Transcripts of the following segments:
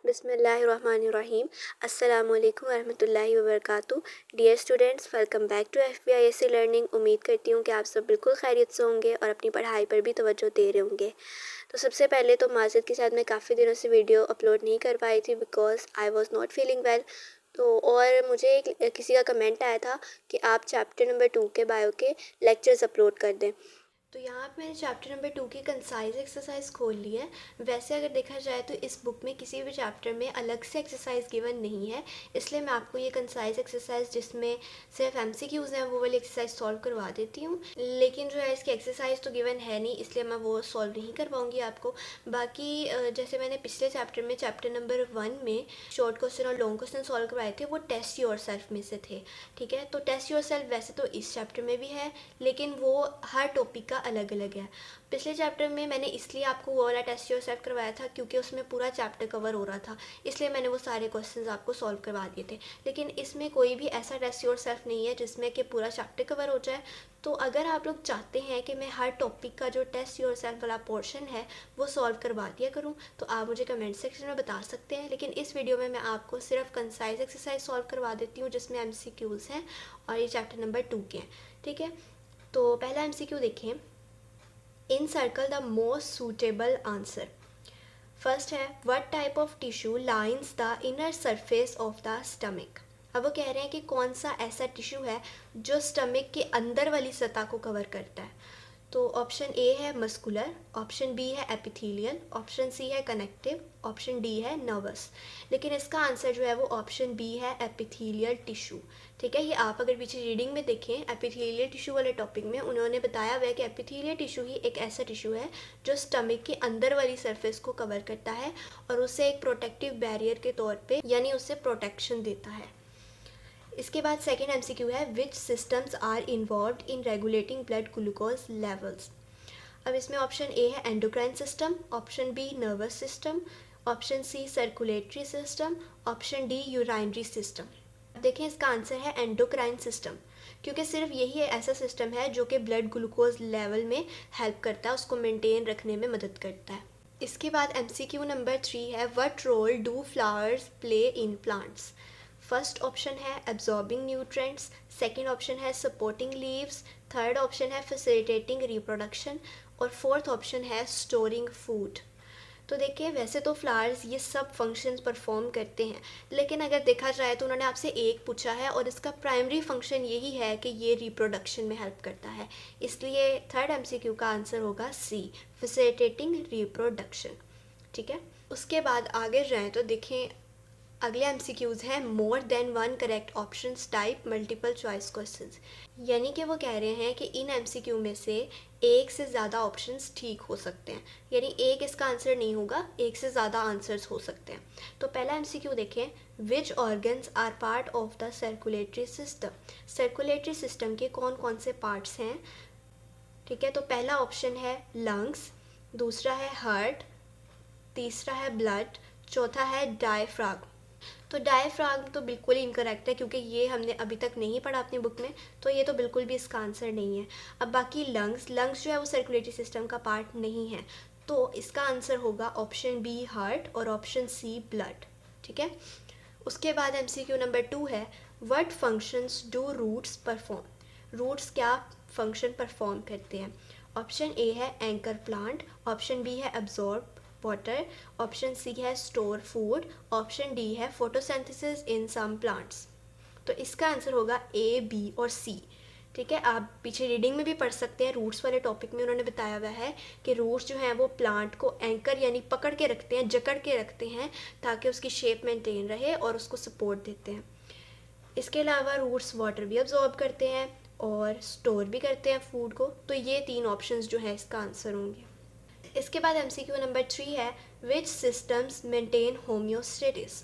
बिस्मिल्लाहिर्रहमानिर्रहीम। अस्सलामुअलैकुम वरहमतुल्लाहि वबरकातुहू। Dear students, welcome back to FBISC learning. उम्मीद करती हूँ कि आप सब बिल्कुल खैरियत से होंगे और अपनी पढ़ाई पर भी तवज्जो दे रहे होंगे। तो सबसे पहले तो माज़रत के साथ मैं काफ़ी दिनों से वीडियो अपलोड नहीं कर पाई थी because I was not feeling well. तो और मुझे किसी का कमेंट आया था कि आप चैप्टर नंबर 2 के बायो के लेक्चर्स अपलोड कर दें। तो यहाँ पे मैंने चैप्टर नंबर 2 की कंसाइज एक्सरसाइज खोल ली है। वैसे अगर देखा जाए तो इस बुक में किसी भी चैप्टर में अलग से एक्सरसाइज गिवन नहीं है, इसलिए मैं आपको ये कंसाइज एक्सरसाइज जिसमें सिर्फ MCQs हैं वो वाली एक्सरसाइज सॉल्व करवा देती हूँ। लेकिन जो है इसकी एक्सरसाइज तो गिवन है नहीं, इसलिए मैं वो सॉल्व नहीं कर पाऊँगी आपको। बाकी जैसे मैंने पिछले चैप्टर में चैप्टर नंबर 1 में शॉर्ट क्वेश्चन और लॉन्ग क्वेश्चन सॉल्व करवाए थे, वो टेस्ट योर सेल्फ में से थे। ठीक है, तो टेस्ट योर सेल्फ वैसे तो इस चैप्टर में भी है, लेकिन वो हर टॉपिक का अलग अलग है। पिछले चैप्टर में मैंने इसलिए आपको वो वाला टेस्ट योर सेल्फ करवाया था क्योंकि उसमें पूरा चैप्टर कवर हो रहा था, इसलिए मैंने वो सारे क्वेश्चंस आपको सॉल्व करवा दिए थे। लेकिन इसमें कोई भी ऐसा टेस्ट योर सेल्फ नहीं है जिसमें कि पूरा चैप्टर कवर हो जाए। तो अगर आप लोग चाहते हैं कि मैं हर टॉपिक का जो टेस्ट योर सेल्फ वाला पोर्शन है वो सॉल्व करवा दिया करूँ, तो आप मुझे कमेंट सेक्शन में बता सकते हैं। लेकिन इस वीडियो में मैं आपको सिर्फ कंसाइज एक्सरसाइज सॉल्व करवा देती हूँ जिसमें MCQs हैं और ये चैप्टर नंबर 2 के हैं। ठीक है, तो पहला MCQ देखें। Encircle the most suitable answer. First है, what type of tissue lines the inner surface of the stomach. अब वो कह रहे हैं कि कौन सा ऐसा टिश्यू है जो स्टमक के अंदर वाली सतह को कवर करता है। तो ऑप्शन ए है मस्कुलर, ऑप्शन बी है एपिथेलियल, ऑप्शन सी है कनेक्टिव, ऑप्शन डी है नर्वस। लेकिन इसका आंसर जो है वो ऑप्शन बी है एपिथेलियल टिश्यू। ठीक है, ये आप अगर पीछे रीडिंग में देखें एपिथेलियल टिश्यू वाले टॉपिक में उन्होंने बताया हुआ है कि एपिथेलियल टिश्यू ही एक ऐसा टिश्यू है जो स्टमक के अंदर वाली सरफेस को कवर करता है और उसे एक प्रोटेक्टिव बैरियर के तौर पे यानी उससे प्रोटेक्शन देता है। इसके बाद सेकेंड MCQ है, which systems are involve in regulating blood glucose levels. अब इसमें ऑप्शन ए है endocrine system, option B nervous system, option C circulatory system, option D urinary system. देखें इसका आंसर है एंडोक्राइन सिस्टम, क्योंकि सिर्फ यही ऐसा सिस्टम है जो कि ब्लड ग्लूकोज लेवल में हेल्प करता है, उसको मेंटेन रखने में मदद करता है। इसके बाद MCQ नंबर 3 है, what role do flowers play in plants. First option है एब्जॉर्बिंग न्यूट्रेंट्स, सेकेंड ऑप्शन है सपोर्टिंग लीव्स, थर्ड ऑप्शन है फैसिलिटेटिंग रिप्रोडक्शन और फोर्थ ऑप्शन है स्टोरिंग फूड। तो देखिए वैसे तो फ्लावर्स ये सब फंक्शंस परफॉर्म करते हैं, लेकिन अगर देखा जाए तो उन्होंने आपसे एक पूछा है और इसका प्राइमरी फंक्शन यही है कि ये रिप्रोडक्शन में हेल्प करता है, इसलिए थर्ड MCQ का आंसर होगा सी, फैसिलिटेटिंग रिप्रोडक्शन। ठीक है, उसके बाद आगे जाएँ तो देखें अगले MCQs हैं, more than one correct options type multiple choice questions. यानी कि वो कह रहे हैं कि इन MCQ में से एक से ज़्यादा ऑप्शंस ठीक हो सकते हैं, यानी एक इसका आंसर नहीं होगा, एक से ज़्यादा आंसर्स हो सकते हैं। तो पहला MCQ देखें, which organs are part of the circulatory system. Circulatory system के कौन कौन से पार्ट्स हैं। ठीक है, तो पहला ऑप्शन है लंग्स, दूसरा है हार्ट, तीसरा है ब्लड, चौथा है डायफ्राम। तो डायफ्राम तो बिल्कुल ही इनकरेक्ट है क्योंकि ये हमने अभी तक नहीं पढ़ा अपनी बुक में, तो ये तो बिल्कुल भी इसका आंसर नहीं है। अब बाकी लंग्स जो है वो सर्कुलेटरी सिस्टम का पार्ट नहीं है, तो इसका आंसर होगा ऑप्शन बी हार्ट और ऑप्शन सी ब्लड। ठीक है, उसके बाद MCQ नंबर 2 है, what functions do roots perform. Roots क्या फंक्शन परफॉर्म करते हैं। ऑप्शन ए है एंकर प्लांट, ऑप्शन बी है एब्जॉर्ब वाटर, ऑप्शन सी है स्टोर फूड, ऑप्शन डी है फोटोसिंथेसिस इन सम प्लांट्स। तो इसका आंसर होगा ए, बी और सी। ठीक है, आप पीछे रीडिंग में भी पढ़ सकते हैं, रूट्स वाले टॉपिक में उन्होंने बताया हुआ है कि रूट्स जो हैं वो प्लांट को एंकर यानी पकड़ के रखते हैं, जकड़ के रखते हैं ताकि उसकी शेप मेंटेन रहे और उसको सपोर्ट देते हैं। इसके अलावा रूट्स वाटर भी अब्जॉर्ब करते हैं और स्टोर भी करते हैं फूड को, तो ये तीन ऑप्शंस जो है इसका आंसर होंगे। इसके बाद MCQ नंबर 3 है, विच सिस्टम्स मेंटेन होम्योस्टेटिस।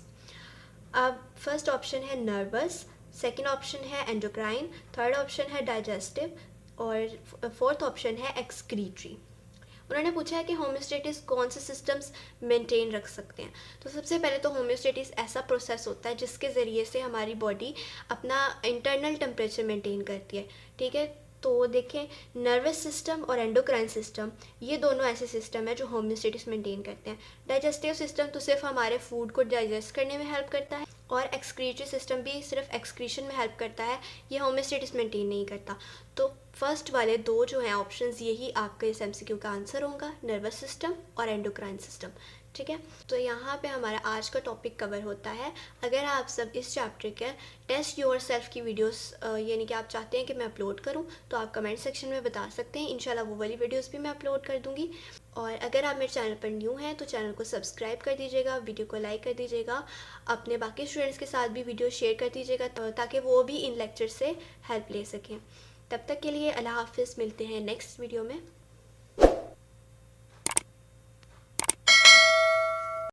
अब फर्स्ट ऑप्शन है नर्वस, सेकंड ऑप्शन है एंडोक्राइन, थर्ड ऑप्शन है डाइजेस्टिव और फोर्थ ऑप्शन है एक्सक्रीटरी। उन्होंने पूछा है कि होम्योस्टेटिस कौन से सिस्टम्स मेंटेन रख सकते हैं। तो सबसे पहले तो होम्योस्टेटिस ऐसा प्रोसेस होता है जिसके ज़रिए से हमारी बॉडी अपना इंटरनल टेम्परेचर मेंटेन करती है। ठीक है, तो देखें, नर्वस सिस्टम और एंडोक्राइन सिस्टम ये दोनों ऐसे सिस्टम है जो होम्योस्टेसिस मेंटेन करते हैं। डाइजेस्टिव सिस्टम तो सिर्फ हमारे फूड को डाइजेस्ट करने में हेल्प करता है, और एक्सक्रीटरी सिस्टम भी सिर्फ एक्सक्रीशन में हेल्प करता है, ये होम्योस्टेसिस मेंटेन नहीं करता। तो फर्स्ट वाले दो जो हैं ऑप्शंस, यही आपके इस एमसीक्यू का आंसर होगा, नर्वस सिस्टम और एंडोक्राइन सिस्टम। ठीक है, तो यहाँ पे हमारा आज का टॉपिक कवर होता है। अगर आप सब इस चैप्टर के टेस्ट योर सेल्फ की वीडियोस यानी कि आप चाहते हैं कि मैं अपलोड करूँ, तो आप कमेंट सेक्शन में बता सकते हैं। इंशाल्लाह वो वाली वीडियोस भी मैं अपलोड कर दूँगी। और अगर आप मेरे चैनल पर न्यू हैं तो चैनल को सब्सक्राइब कर दीजिएगा, वीडियो को लाइक कर दीजिएगा, अपने बाकी स्टूडेंट्स के साथ भी वीडियो शेयर कर दीजिएगा ताकि वो भी इन लेक्चर से हेल्प ले सकें। तब तक के लिए अल्लाह हाफिज़, मिलते हैं नेक्स्ट वीडियो में।